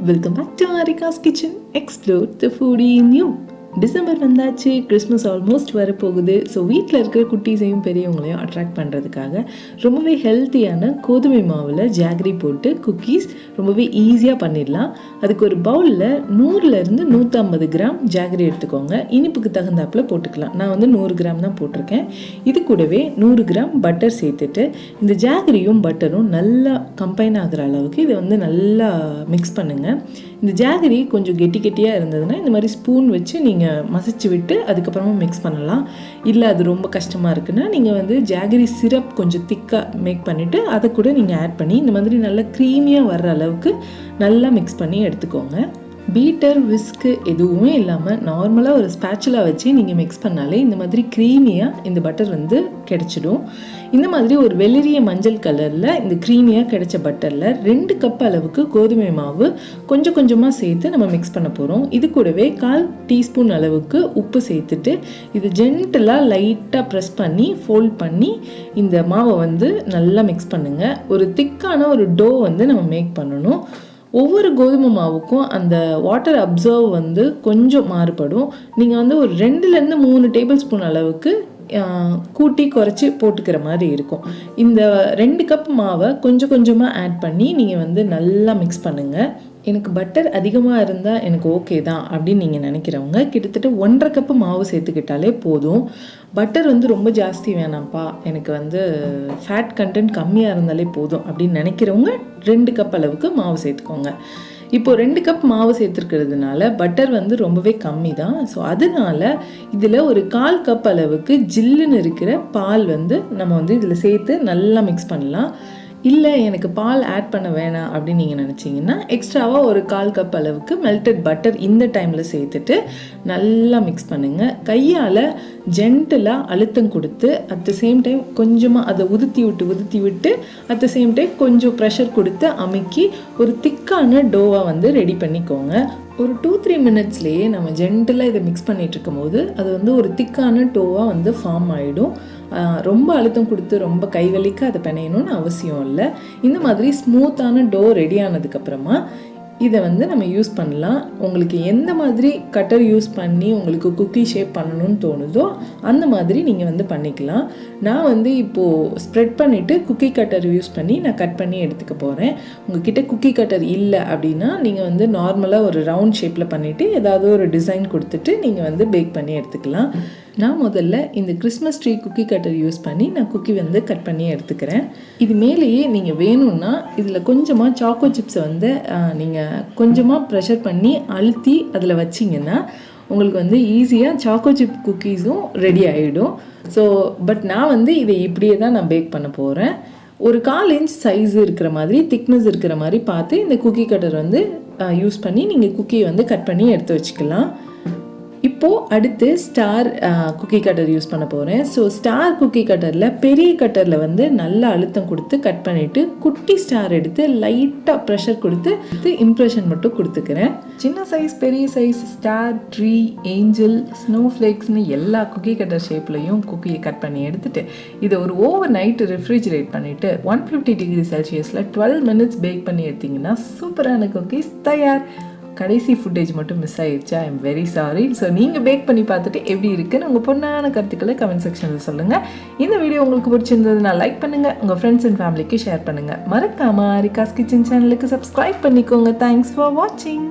Welcome back to Aarica's Kitchen. Explore the foodie in you. December வந்தாச்சு, Christmas almost வரப்போகுது. So வீட்டில் இருக்கிற குட்டீஸையும் பெரியவங்களையும் attract பண்ணுறதுக்காக ரொம்பவே ஹெல்த்தியான கோதுமை மாவில் ஜாகரி போட்டு குக்கீஸ் ரொம்பவே ஈஸியாக பண்ணிடலாம். அதுக்கு ஒரு பவுலில் 100லேருந்து 150 கிராம் ஜாகரி எடுத்துக்கோங்க. இனிப்புக்கு தகுந்தாப்பில் போட்டுக்கலாம். நான் 100 கிராம் தான் போட்டிருக்கேன். இது கூடவே 100 கிராம் பட்டர் சேர்த்துட்டு இந்த ஜாகரியும் பட்டரும் நல்லா கம்பைன் ஆகிற அளவுக்கு இதை நல்லா மிக்ஸ் பண்ணுங்கள். இந்த ஜாகரி கொஞ்சம் கெட்டியாக இருந்ததுன்னா இந்த மாதிரி ஸ்பூன் வச்சு நீங்கள் மசிச்சு விட்டு அதுக்கப்புறமா மிக்ஸ் பண்ணலாம். இல்லை அது ரொம்ப கஷ்டமாக இருக்குன்னா நீங்கள் ஜாகரி சிரப் கொஞ்சம் திக்காக மேக் பண்ணிவிட்டு அதை கூட நீங்கள் ஆட் பண்ணி இந்த மாதிரி நல்லா க்ரீமியாக வர்ற அளவுக்கு நல்லா மிக்ஸ் பண்ணி எடுத்துக்கோங்க. பீட்டர், விஸ்க்கு எதுவுமே இல்லாமல் நார்மலாக ஒரு ஸ்பேச்சுலா வச்சு நீங்கள் மிக்ஸ் பண்ணாலே இந்த மாதிரி க்ரீமியாக இந்த பட்டர் கிடச்சிடும். இந்த மாதிரி ஒரு வெளிரிய மஞ்சள் கலரில் இந்த க்ரீமியாக கிடைச்ச பட்டரில் 2 கப் அளவுக்கு கோதுமை மாவு கொஞ்சம் கொஞ்சமாக சேர்த்து நம்ம மிக்ஸ் பண்ண போகிறோம். இது கூடவே 1/4 டீஸ்பூன் அளவுக்கு உப்பு சேர்த்துட்டு இது ஜென்டலாக லைட்டாக ப்ரெஸ் பண்ணி ஃபோல்ட் பண்ணி இந்த மாவை நல்லா மிக்ஸ் பண்ணுங்கள். ஒரு திக்கான ஒரு டோ நம்ம மேக் பண்ணணும். ஒவ்வொரு கோதுமை மாவுக்கும் அந்த வாட்டர் அப்சர்வ் கொஞ்சம் மாறுபடும். நீங்கள் ஒரு 2லேருந்து 3 டேபிள் ஸ்பூன் அளவுக்கு கூட்டி குறைச்சி போட்டுக்கிற மாதிரி இருக்கும். இந்த 2 கப் மாவை கொஞ்சம் கொஞ்சமாக ஆட் பண்ணி நீங்கள் நல்லா மிக்ஸ் பண்ணுங்கள். எனக்கு பட்டர் அதிகமாக இருந்தால் எனக்கு ஓகே தான் அப்படின்னு நீங்கள் நினைக்கிறவங்க கிட்டத்தட்ட 1.5 கப்பு மாவு சேர்த்துக்கிட்டாலே போதும். பட்டர் ரொம்ப ஜாஸ்தி வேணாம்ப்பா, எனக்கு ஃபேட் கண்டென்ட் கம்மியாக இருந்தாலே போதும் அப்படின்னு நினைக்கிறவங்க 2 கப் அளவுக்கு மாவு சேர்த்துக்கோங்க. இப்போது 2 கப் மாவு சேர்த்துருக்கிறதுனால பட்டர் ரொம்பவே கம்மி தான். ஸோ அதனால இதில் ஒரு 1/4 கப் அளவுக்கு ஜில்லுன்னு இருக்கிற பால் நம்ம இதில் சேர்த்து நல்லா மிக்ஸ் பண்ணலாம். இல்லை எனக்கு பால் ஆட் பண்ண வேணாம் அப்படின்னு நீங்கள் நினச்சிங்கன்னா எக்ஸ்ட்ராவாக ஒரு 1/4 கப் அளவுக்கு மெல்டட் பட்டர் இந்த டைமில் சேர்த்துட்டு நல்லா மிக்ஸ் பண்ணுங்கள். கையால் ஜென்டலாக அழுத்தம் கொடுத்து அட் த சேம் டைம் கொஞ்சமாக அதை உதுத்தி விட்டு அட் த சேம் டைம் கொஞ்சம் ப்ரெஷர் கொடுத்து அமுக்கி ஒரு திக்கான டோவாக ரெடி பண்ணிக்கோங்க. ஒரு 2-3 மினிட்ஸ்லேயே நம்ம ஜென்டலாக இதை மிக்ஸ் பண்ணிகிட்டு இருக்கும்போது அது ஒரு திக்கான டோவாக ஃபார்ம் ஆகிடும். ரொம்ப அழுத்தம் கொடுத்து ரொம்ப கைவலிக்க அதை பிணையணும்னு அவசியம் இல்லை. இந்த மாதிரி ஸ்மூத்தான டோ ரெடி ஆனதுக்கப்புறமா இதை நம்ம யூஸ் பண்ணலாம். உங்களுக்கு எந்த மாதிரி கட்டர் யூஸ் பண்ணி உங்களுக்கு குக்கி ஷேப் பண்ணணும்னு தோணுதோ அந்த மாதிரி நீங்கள் பண்ணிக்கலாம். நான் இப்போது ஸ்ப்ரெட் பண்ணிவிட்டு குக்கி கட்டர் யூஸ் பண்ணி நான் கட் பண்ணி எடுத்துக்க போகிறேன். உங்ககிட்ட குக்கி கட்டர் இல்லை அப்படின்னா நீங்கள் நார்மலாக ஒரு ரவுண்ட் ஷேப்பில் பண்ணிவிட்டு ஏதாவது ஒரு டிசைன் கொடுத்துட்டு நீங்கள் பேக் பண்ணி எடுத்துக்கலாம். நான் முதல்ல இந்த Christmas tree cookie cutter use பண்ணி நான் குக்கி கட் பண்ணி எடுத்துக்கிறேன். இது மேலேயே நீங்கள் வேணும்னா இதில் கொஞ்சமாக சாக்கோ சிப்ஸை நீங்கள் கொஞ்சமாக ப்ரெஷர் பண்ணி அழுத்தி அதில் வச்சிங்கன்னா உங்களுக்கு ஈஸியாக சாக்கோ சிப் குக்கீஸும் ரெடி ஆகிடும். ஸோ பட் நான் இதை இப்படியே தான் நான் பேக் பண்ண போகிறேன். ஒரு 1/4 இன்ச் சைஸ் இருக்கிற மாதிரி திக்னஸ் இருக்கிற மாதிரி பார்த்து இந்த குக்கி கட்டர் யூஸ் பண்ணி நீங்கள் குக்கியை கட் பண்ணி எடுத்து வச்சுக்கலாம். இப்போது அடுத்து ஸ்டார் குக்கி கட்டர் யூஸ் பண்ண போகிறேன். ஸோ ஸ்டார் குக்கி கட்டரில் பெரிய கட்டரில் நல்லா அழுத்தம் கொடுத்து கட் பண்ணிவிட்டு குட்டி ஸ்டார் எடுத்து லைட்டாக ப்ரெஷர் கொடுத்து இம்ப்ரெஷன் மட்டும் கொடுத்துக்கிறேன். சின்ன சைஸ், பெரிய size, star, tree, angel, snow ஃப்ளேக்ஸ்னு எல்லா குக்கி கட்டர் ஷேப்லையும் குக்கியை கட் பண்ணி எடுத்துகிட்டு இதை ஒரு ஓவர் நைட்டு ரெஃப்ரிஜரேட் பண்ணிவிட்டு 150 டிகிரி செல்சியஸில் 12 மினிட்ஸ் பேக் பண்ணி எடுத்திங்கன்னா சூப்பரான குக்கீஸ் தயார். கடைசி ஃபுட்டேஜ் மட்டும் மிஸ் ஆயிடுச்சா? I am very sorry. So நீங்கள் பேக் பண்ணி பார்த்துட்டு எப்படி இருக்குன்னு உங்கள் பொண்ணான கருத்துக்களை கமெண்ட் செக்ஷனில் சொல்லுங்கள். இந்த வீடியோ உங்களுக்கு பிடிச்சிருந்ததுன்னா லைக் பண்ணுங்கள், உங்கள் ஃப்ரெண்ட்ஸ் அண்ட் ஃபேமிலிக்கு ஷேர் பண்ணுங்கள். மறக்காமல் ஆரிகாஸ் கிச்சன் சேனலுக்கு சப்ஸ்கிரைப் பண்ணிக்கோங்க. தேங்க்ஸ் ஃபார் வாட்சிங்.